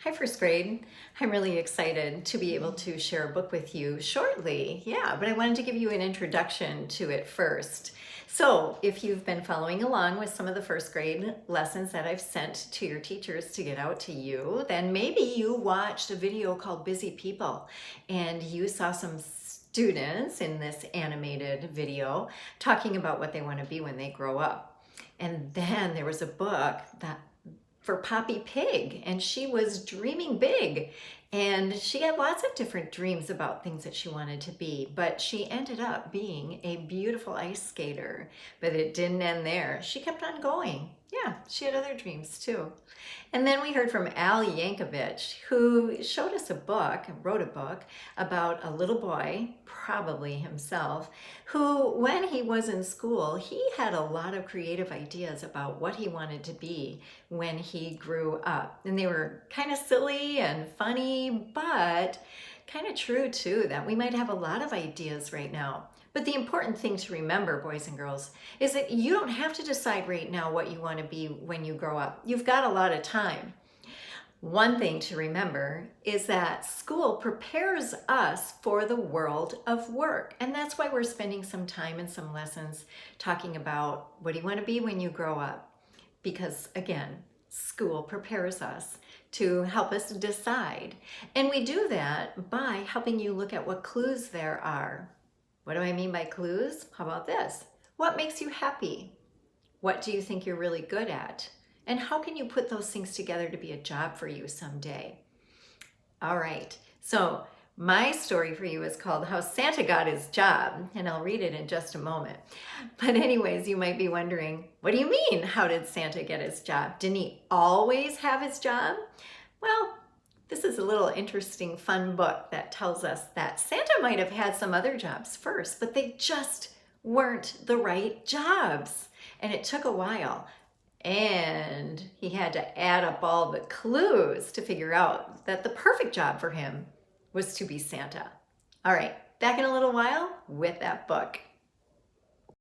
Hi, first grade. I'm really excited to be able to share a book with you shortly. Yeah, but I wanted to give you an introduction to it first. So, if you've been following along with some of the first grade lessons that I've sent to your teachers to get out to you, then maybe you watched a video called Busy People and you saw some students in this animated video talking about what they want to be when they grow up. And then there was a book that for Poppy Pig, and she was dreaming big. And she had lots of different dreams about things that she wanted to be, but she ended up being a beautiful ice skater. But it didn't end there. She kept on going. Yeah, she had other dreams too. And then we heard from Al Yankovic, who showed us a book, wrote a book about a little boy, probably himself, who, when he was in school, he had a lot of creative ideas about what he wanted to be when he grew up. And they were kind of silly and funny, but kind of true too, that we might have a lot of ideas right now. But the important thing to remember, boys and girls, is that you don't have to decide right now what you want to be when you grow up. You've got a lot of time. One thing to remember is that school prepares us for the world of work. And that's why we're spending some time and some lessons talking about what do you want to be when you grow up? Because again, school prepares us to help us decide. And we do that by helping you look at what clues there are. What do I mean by clues? How about this? What makes you happy? What do you think you're really good at? And how can you put those things together to be a job for you someday? All right, so my story for you is called How Santa Got His Job, and I'll read it in just a moment. But anyways, you might be wondering, what do you mean, how did Santa get his job? Didn't he always have his job? Well, this is a little interesting, fun book that tells us that Santa might have had some other jobs first, but they just weren't the right jobs. And it took a while. And he had to add up all the clues to figure out that the perfect job for him was to be Santa. All right, back in a little while with that book.